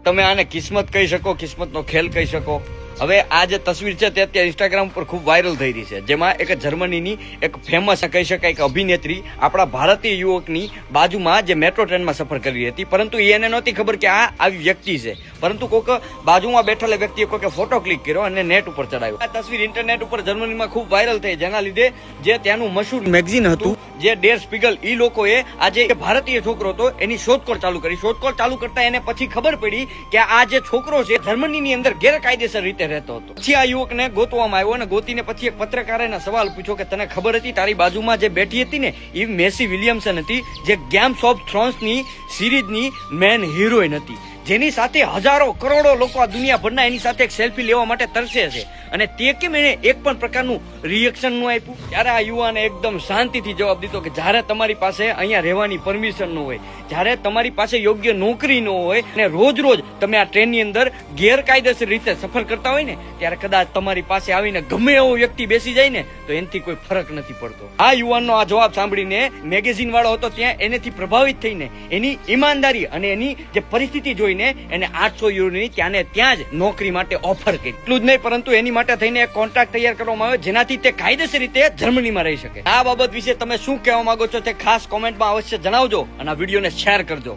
તમે આને કિસ્મત કહી શકો, કિસ્મતનો ખેલ કહી શકો. હવે આ જે તસવીર છે તે અત્યારે ઇન્સ્ટાગ્રામ પર ખૂબ વાયરલ થઈ રહી છે, જેમાં એક જર્મનીની એક ફેમસ કહી શકાય કે અભિનેત્રી આપણા ભારતીય યુવકની બાજુમાં જે મેટ્રો ટ્રેનમાં સફર કરી રહી હતી, પરંતુ એને નહોતી ખબર કે આ આવી વ્યક્તિ છે. પરંતુ કોઈક બાજુમાં બેઠેલા વ્યક્તિએ કોઈક ફોટો ક્લિક કર્યો અને નેટ ઉપર ચડાવ્યો. આ તસવીર ઇન્ટરનેટ ઉપર જર્મનીમાં ખૂબ વાયરલ થઈ, જેના લીધે જે ત્યાંનું મશહૂર મેગઝીન હતું જે ડેર સ્પીગલ, એ લોકોએ આજે ભારતીય છોકરો હતો એની શોધખોળ ચાલુ કરી. શોધખોળ ચાલુ કરતા એને પછી ખબર પડી કે આ જે છોકરો છે જર્મનીની અંદર ગેરકાયદેસર રીતે રહેતો હતો. પછી આ યુવકને ગોતવામાં આવ્યો અને ગોતીને પછી એક પત્રકારે સવાલ પૂછ્યો કે તને ખબર હતી તારી બાજુમાં જે બેઠી હતી ને એ મેસી વિલિયમ્સન હતી, જે ગેમ્સ ઓફ થ્રોન્સની સિરીઝની મેન હિરોઈન હતી, જેની સાથે હજારો કરોડો લોકો આ દુનિયાભરના એની સાથે એક સેલ્ફી લેવા માટે તરસે છે. અને તે કેમ એને એક પણ પ્રકારનું રિએક્શન ન આપ્યું? ત્યારે આ યુવાને એકદમ શાંતિથી જવાબ દીધો કે જ્યારે તમારી પાસે અહીંયા રહેવાની પરમિશન ન હોય, જ્યારે તમારી પાસે યોગ્ય નોકરી ન હોય અને રોજ રોજ તમે આ ટ્રેનની અંદર ગેરકાયદેસર રીતે સફર કરતા હોય ને, ત્યારે કદાચ તમારી પાસે આવીને ગમે એવો વ્યક્તિ બેસી જાય ને તો એનાથી કોઈ ફરક નથી પડતો. આ યુવાનનો આ જવાબ સાંભળીને મેગેઝિન વાળો હતો ત્યાં એનેથી પ્રભાવિત થઈને એની ઈમાનદારી અને એની જે પરિસ્થિતિ જોઈને એને 800 યુરોની ત્યાં જ નોકરી માટે ઓફર કરી. એટલું જ નહીં, પરંતુ એની માટે થઈને એક કોન્ટ્રાક્ટ તૈયાર કરવામાં આવ્યો જેનાથી તે કાયદેસર રીતે જર્મનીમાં રહી શકે. આ બાબત વિશે તમે શું કહેવા માંગો છો તે ખાસ કોમેન્ટમાં અવશ્ય જણાવજો અને આ વિડીયોને શેર કરજો.